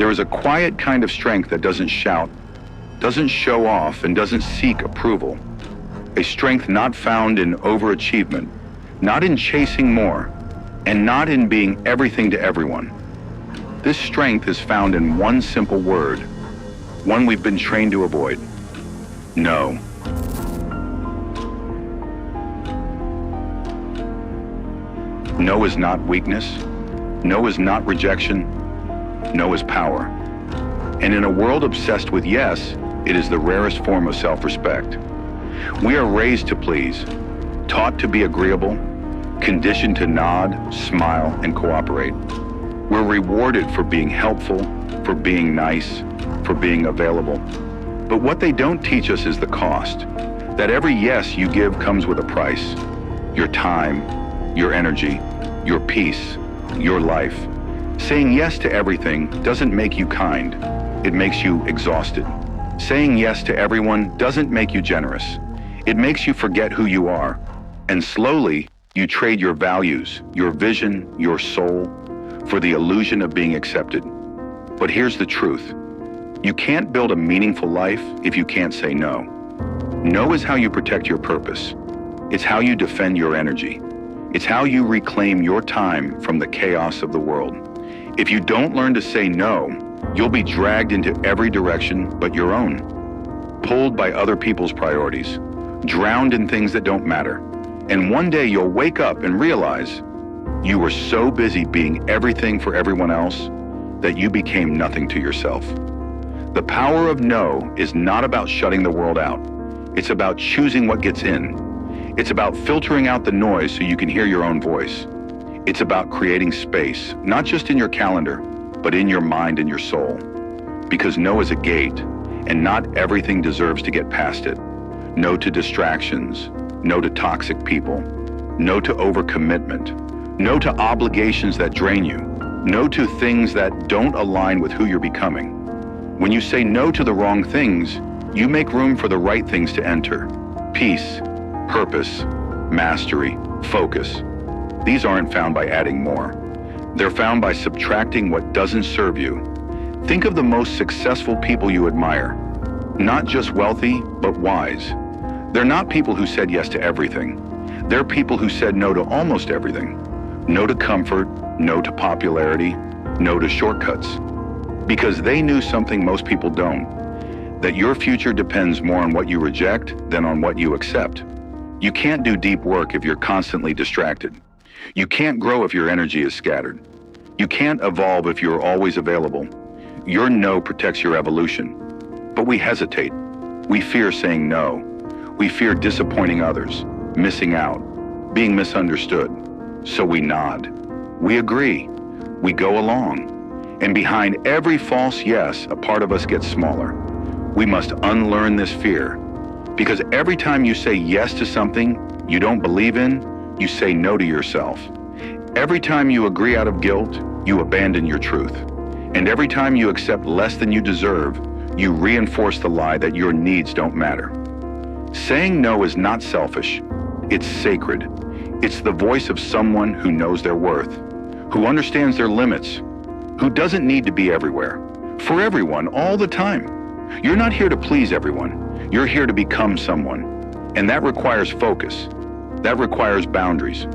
There is a quiet kind of strength that doesn't shout, doesn't show off, and doesn't seek approval. A strength not found in overachievement, not in chasing more, and not in being everything to everyone. This strength is found in one simple word, one we've been trained to avoid: no. No is not weakness. No is not rejection. No is power. And in a world obsessed with yes, it is the rarest form of self-respect. We are raised to please, taught to be agreeable, conditioned to nod, smile, and cooperate. We're rewarded for being helpful, for being nice, for being available. But what they don't teach us is the cost, that every yes you give comes with a price. Your time, your energy, your peace, your life. Saying yes to everything doesn't make you kind. It makes you exhausted. Saying yes to everyone doesn't make you generous. It makes you forget who you are. And slowly, you trade your values, your vision, your soul, for the illusion of being accepted. But here's the truth. You can't build a meaningful life if you can't say no. No is how you protect your purpose. It's how you defend your energy. It's how you reclaim your time from the chaos of the world. If you don't learn to say no, you'll be dragged into every direction but your own, pulled by other people's priorities, drowned in things that don't matter. And one day you'll wake up and realize you were so busy being everything for everyone else that you became nothing to yourself. The power of no is not about shutting the world out. It's about choosing what gets in. It's about filtering out the noise so you can hear your own voice. It's about creating space, not just in your calendar, but in your mind and your soul. Because no is a gate, and not everything deserves to get past it. No to distractions, no to toxic people, no to overcommitment, no to obligations that drain you, no to things that don't align with who you're becoming. When you say no to the wrong things, you make room for the right things to enter. Peace, purpose, mastery, focus. These aren't found by adding more. They're found by subtracting what doesn't serve you. Think of the most successful people you admire. Not just wealthy, but wise. They're not people who said yes to everything. They're people who said no to almost everything. No to comfort, no to popularity, no to shortcuts. Because they knew something most people don't, that your future depends more on what you reject than on what you accept. You can't do deep work if you're constantly distracted. You can't grow if your energy is scattered. You can't evolve if you're always available. Your no protects your evolution. But we hesitate. We fear saying no. We fear disappointing others, missing out, being misunderstood. So we nod. We agree. We go along. And behind every false yes, a part of us gets smaller. We must unlearn this fear. Because every time you say yes to something you don't believe in, you say no to yourself. Every time you agree out of guilt, you abandon your truth. And every time you accept less than you deserve, you reinforce the lie that your needs don't matter. Saying no is not selfish. It's sacred. It's the voice of someone who knows their worth, who understands their limits, who doesn't need to be everywhere, for everyone, all the time. You're not here to please everyone. You're here to become someone. And that requires focus. That requires boundaries.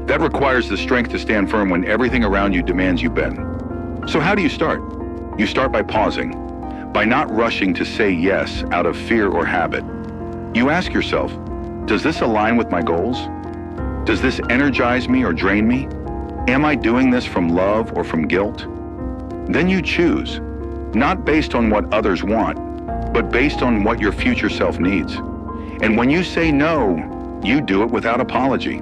That requires the strength to stand firm when everything around you demands you bend. So how do you start? You start by pausing, by not rushing to say yes out of fear or habit. You ask yourself, does this align with my goals? Does this energize me or drain me? Am I doing this from love or from guilt? Then you choose, not based on what others want, but based on what your future self needs. And when you say no, you do it without apology,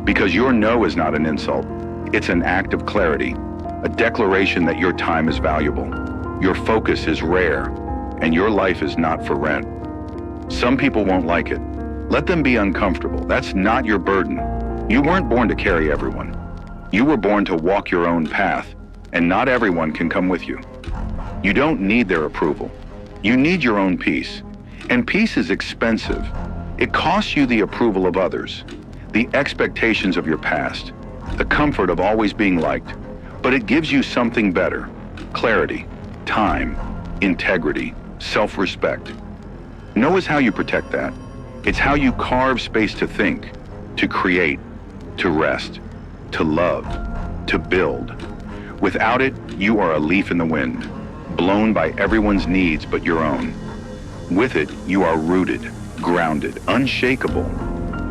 because your no is not an insult. It's an act of clarity, a declaration that your time is valuable, your focus is rare, and your life is not for rent. Some people won't like it. Let them be uncomfortable. That's not your burden. You weren't born to carry everyone. You were born to walk your own path, and not everyone can come with you. You don't need their approval. You need your own peace. And peace is expensive. It costs you the approval of others, the expectations of your past, the comfort of always being liked, but it gives you something better, clarity. time, integrity, self-respect. No is how you protect that. It's how you carve space to think, to create, to rest, to love, to build. Without it, you are a leaf in the wind, blown by everyone's needs but your own. With it, you are rooted, grounded, unshakable.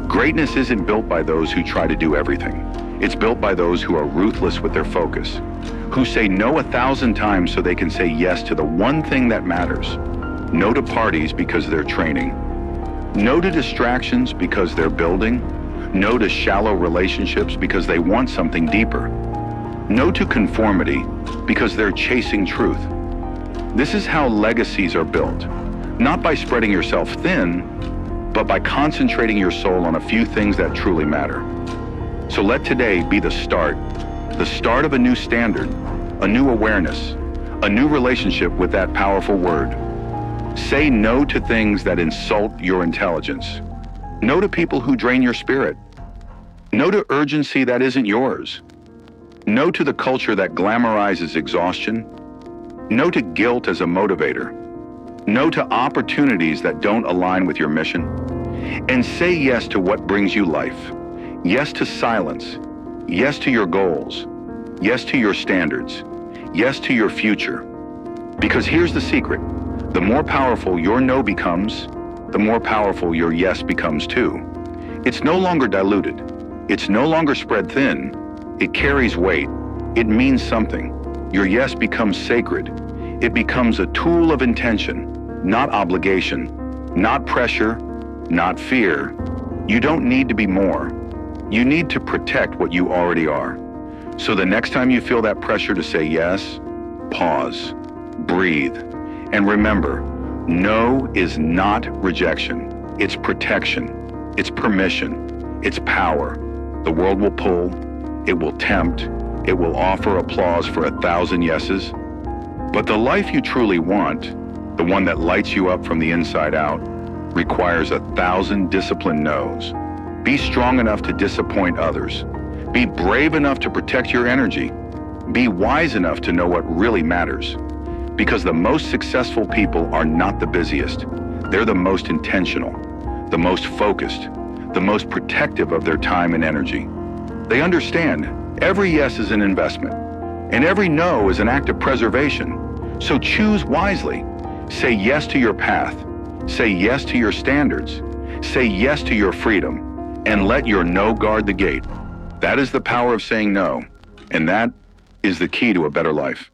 Greatness isn't built by those who try to do everything. It's built by those who are ruthless with their focus, who say no 1,000 times so they can say yes to the one thing that matters. No to parties because they're training. No to distractions because they're building. No to shallow relationships because they want something deeper. No to conformity because they're chasing truth. This is how legacies are built, not by spreading yourself thin, but by concentrating your soul on a few things that truly matter. So let today be the start of a new standard, a new awareness, a new relationship with that powerful word. Say no to things that insult your intelligence. No to people who drain your spirit. No to urgency that isn't yours. No to the culture that glamorizes exhaustion. No to guilt as a motivator. No to opportunities that don't align with your mission. And say yes to what brings you life. Yes to silence. Yes to your goals. Yes to your standards. Yes to your future. Because here's the secret. The more powerful your no becomes, the more powerful your yes becomes too. It's no longer diluted. It's no longer spread thin. It carries weight. It means something. Your yes becomes sacred. It becomes a tool of intention, not obligation, not pressure, not fear. You don't need to be more. You need to protect what you already are. So the next time you feel that pressure to say yes, pause, breathe, and remember, no is not rejection. It's protection. It's permission. It's power. The world will pull. It will tempt. It will offer applause for 1,000 yeses. But the life you truly want, the one that lights you up from the inside out, requires 1,000 disciplined no's. Be strong enough to disappoint others. Be brave enough to protect your energy. Be wise enough to know what really matters. Because the most successful people are not the busiest. They're the most intentional, the most focused, the most protective of their time and energy. They understand every yes is an investment, and every no is an act of preservation. So choose wisely. Say yes to your path. Say yes to your standards. Say yes to your freedom. And let your no guard the gate. That is the power of saying no, and that is the key to a better life.